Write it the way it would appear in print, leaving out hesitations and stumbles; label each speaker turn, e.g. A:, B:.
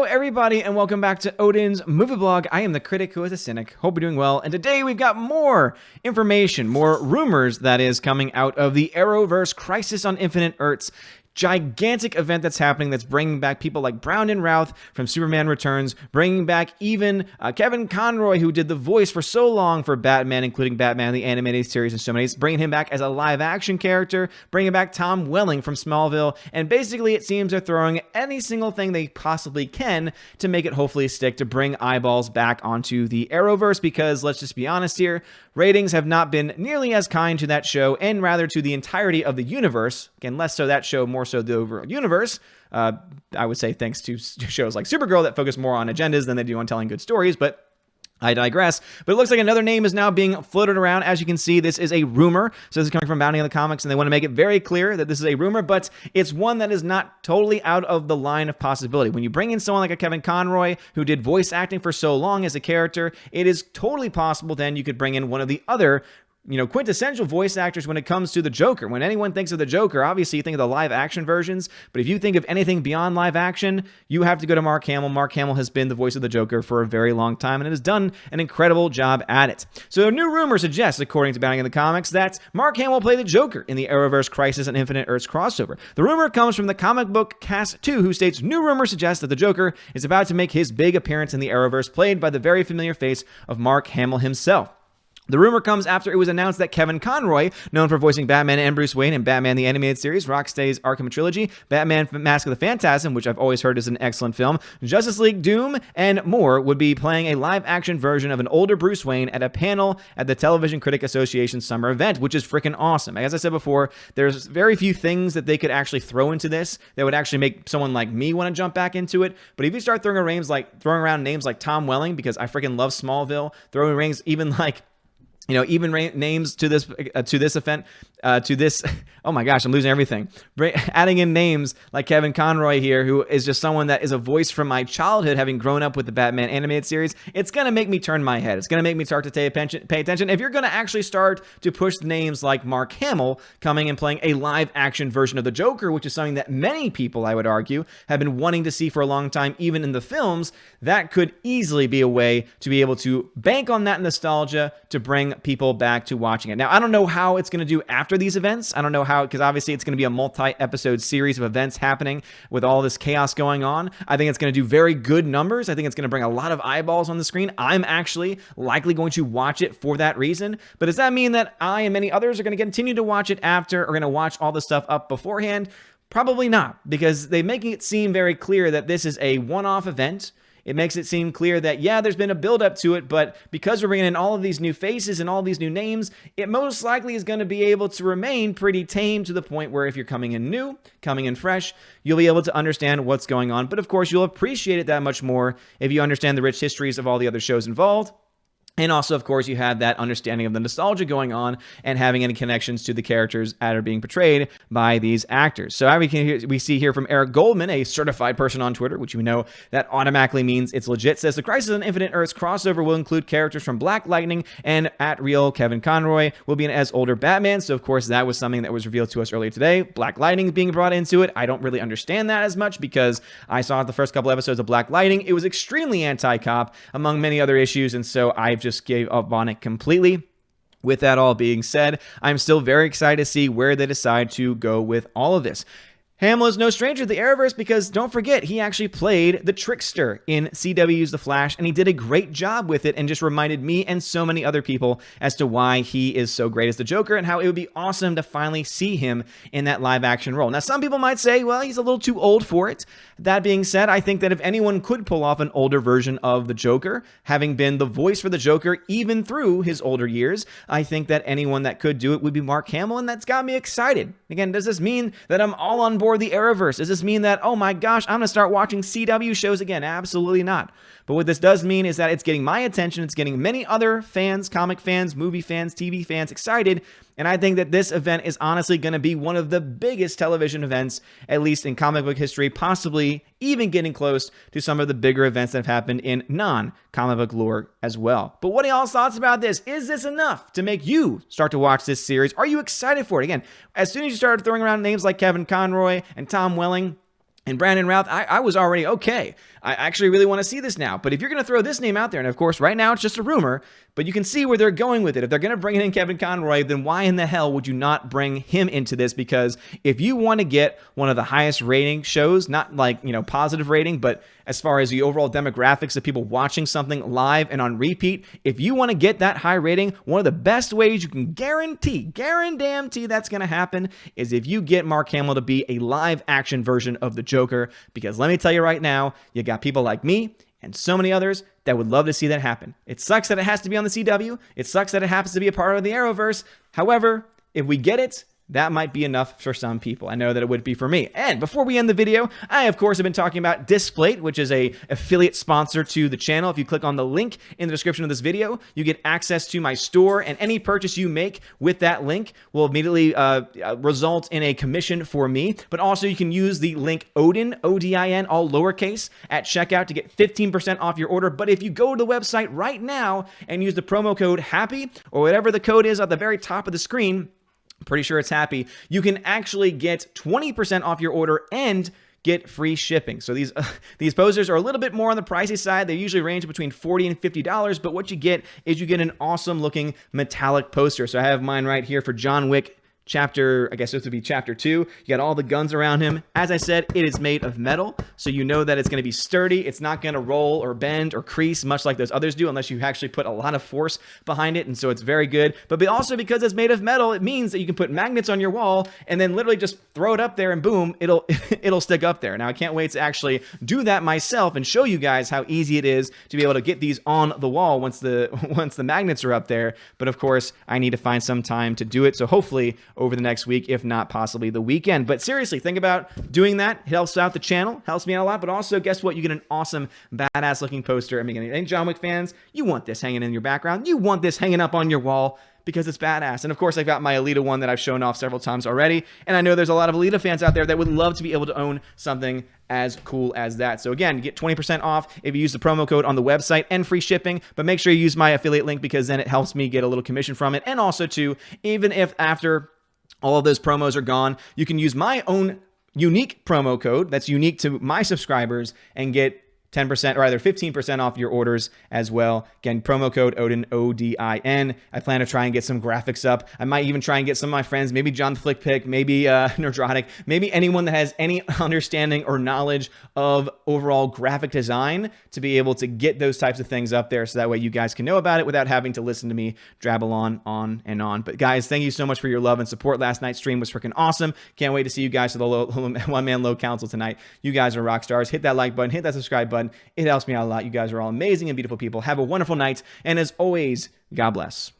A: Hello, everybody, and welcome back to Odin's Movie Blog. I am the critic who is a cynic. Hope you're doing well. And today we've got more information, more rumors, that is, coming out of the Arrowverse Crisis on Infinite Earths. Gigantic event that's happening that's bringing back people like Brandon Routh from Superman Returns, bringing back even Kevin Conroy, who did the voice for so long for Batman, including Batman the Animated Series and so many, bringing him back as a live-action character, bringing back Tom Welling from Smallville, and basically it seems they're throwing any single thing they possibly can to make it hopefully stick, to bring eyeballs back onto the Arrowverse, because let's just be honest here, ratings have not been nearly as kind to that show, and rather to the entirety of the universe. Again, less so that show, more so the overall universe. I would say thanks to shows like Supergirl that focus more on agendas than they do on telling good stories, but I digress. But it looks like another name is now being floated around. As you can see, this is a rumor. So this is coming from Bounty on the Comics, and they want to make it very clear that this is a rumor, but it's one that is not totally out of the line of possibility. When you bring in someone like a Kevin Conroy, who did voice acting for so long as a character, it is totally possible then you could bring in one of the other quintessential voice actors when it comes to the Joker. When anyone thinks of the Joker, obviously you think of the live action versions, but if you think of anything beyond live action, you have to go to Mark Hamill. Mark Hamill has been the voice of the Joker for a very long time and has done an incredible job at it. So a new rumor suggests, according to Bounty in the Comics, that Mark Hamill will play the Joker in the Arrowverse Crisis on Infinite Earths crossover. The rumor comes from the comic book Cast 2, who states, new rumor suggests that the Joker is about to make his big appearance in the Arrowverse, played by the very familiar face of Mark Hamill himself. The rumor comes after it was announced that Kevin Conroy, known for voicing Batman and Bruce Wayne in Batman the Animated Series, Rocksteady's Arkham Trilogy, Batman Mask of the Phantasm, which I've always heard is an excellent film, Justice League Doom, and more, would be playing a live-action version of an older Bruce Wayne at a panel at the Television Critic Association summer event, which is freaking awesome. As I said before, there's very few things that they could actually throw into this that would actually make someone like me want to jump back into it. But if you start throwing around names like Tom Welling, because I freaking love Smallville, throwing names even like names to this event, oh my gosh, I'm losing everything. Adding in names like Kevin Conroy here, who is just someone that is a voice from my childhood, having grown up with the Batman Animated Series, it's going to make me turn my head. It's going to make me start to pay attention. If you're going to actually start to push names like Mark Hamill coming and playing a live-action version of the Joker, which is something that many people, I would argue, have been wanting to see for a long time, even in the films, that could easily be a way to be able to bank on that nostalgia to bring people back to watching it. Now, I don't know how it's going to do after these events. I don't know how, because obviously it's going to be a multi-episode series of events happening with all this chaos going on. I think it's going to do very good numbers. I think it's going to bring a lot of eyeballs on the screen. I'm actually likely going to watch it for that reason. But does that mean that I and many others are going to continue to watch it after, or going to watch all the stuff up beforehand? Probably not, because they're making it seem very clear that this is a one-off event. It makes it seem clear that, yeah, there's been a build-up to it, but because we're bringing in all of these new faces and all these new names, it most likely is going to be able to remain pretty tame, to the point where if you're coming in new, coming in fresh, you'll be able to understand what's going on. But of course, you'll appreciate it that much more if you understand the rich histories of all the other shows involved. And also, of course, you have that understanding of the nostalgia going on and having any connections to the characters that are being portrayed by these actors. So we see here from Eric Goldman, a certified person on Twitter, which we know that automatically means it's legit, says the Crisis on Infinite Earths crossover will include characters from Black Lightning, and at real Kevin Conroy will be an as older Batman. So, of course, that was something that was revealed to us earlier today. Black Lightning being brought into it. I don't really understand that as much, because I saw the first couple episodes of Black Lightning. It was extremely anti-cop, among many other issues, and so I've just gave up on it completely. With that all being said, I'm still very excited to see where they decide to go with all of this. Hamill is no stranger to the Arrowverse, because don't forget, he actually played the Trickster in CW's The Flash, and he did a great job with it, and just reminded me and so many other people as to why he is so great as the Joker, and how it would be awesome to finally see him in that live-action role. Now, some people might say, well, he's a little too old for it. That being said, I think that if anyone could pull off an older version of the Joker, having been the voice for the Joker even through his older years, I think that anyone that could do it would be Mark Hamill, and that's got me excited. Again, does this mean that I'm all on board the Arrowverse? Does this mean that, oh my gosh, I'm going to start watching CW shows again? Absolutely not. But what this does mean is that it's getting my attention. It's getting many other fans, comic fans, movie fans, TV fans excited. And I think that this event is honestly going to be one of the biggest television events, at least in comic book history, possibly even getting close to some of the bigger events that have happened in non-comic book lore as well. But what are y'all's thoughts about this? Is this enough to make you start to watch this series? Are you excited for it? Again, as soon as you started throwing around names like Kevin Conroy and Tom Welling, And Brandon Routh, I was already okay. I actually really want to see this now. But if you're going to throw this name out there, and of course, right now it's just a rumor, but you can see where they're going with it. If they're going to bring in Kevin Conroy, then why in the hell would you not bring him into this? Because if you want to get one of the highest rating shows, not like, positive rating, but as far as the overall demographics of people watching something live and on repeat, if you want to get that high rating, one of the best ways you can guarantee that's going to happen is if you get Mark Hamill to be a live action version of the Joker. Because let me tell you right now, you got people like me and so many others that would love to see that happen. It sucks that it has to be on the CW. It sucks that it happens to be a part of the Arrowverse. However, if we get it, that might be enough for some people. I know that it would be for me. And before we end the video, I, of course, have been talking about Displate, which is a affiliate sponsor to the channel. If you click on the link in the description of this video, you get access to my store, and any purchase you make with that link will immediately result in a commission for me. But also, you can use the link Odin, O-D-I-N, all lowercase, at checkout to get 15% off your order. But if you go to the website right now and use the promo code HAPPY, or whatever the code is at the very top of the screen, pretty sure it's happy, you can actually get 20% off your order and get free shipping. So these posters are a little bit more on the pricey side. They usually range between $40 and $50, but what you get is you get an awesome looking metallic poster. So I have mine right here for John Wick chapter, I guess this would be chapter 2. You got all the guns around him. As I said, it is made of metal, so you know that it's going to be sturdy. It's not going to roll or bend or crease much like those others do unless you actually put a lot of force behind it, and so it's very good. But also because it's made of metal, it means that you can put magnets on your wall and then literally just throw it up there and boom, it'll stick up there. Now, I can't wait to actually do that myself and show you guys how easy it is to be able to get these on the wall once the magnets are up there. But of course, I need to find some time to do it, so hopefully over the next week, if not possibly the weekend. But seriously, think about doing that. It helps out the channel, helps me out a lot, but also guess what? You get an awesome, badass looking poster. I mean, any John Wick fans, you want this hanging in your background. You want this hanging up on your wall because it's badass. And of course, I've got my Alita one that I've shown off several times already. And I know there's a lot of Alita fans out there that would love to be able to own something as cool as that. So again, you get 20% off if you use the promo code on the website and free shipping, but make sure you use my affiliate link because then it helps me get a little commission from it. And also too, even if after all of those promos are gone, you can use my own unique promo code that's unique to my subscribers and get 10% or either 15% off your orders as well. Again, promo code Odin, O-D-I-N. I plan to try and get some graphics up. I might even try and get some of my friends, maybe John the Flick Pick, maybe Nerdrotic, maybe anyone that has any understanding or knowledge of overall graphic design to be able to get those types of things up there so that way you guys can know about it without having to listen to me drabble on and on. But guys, thank you so much for your love and support. Last night's stream was freaking awesome. Can't wait to see you guys for the one-man low council tonight. You guys are rock stars. Hit that like button, hit that subscribe button. It helps me out a lot. You guys are all amazing and beautiful people. Have a wonderful night. And as always, God bless.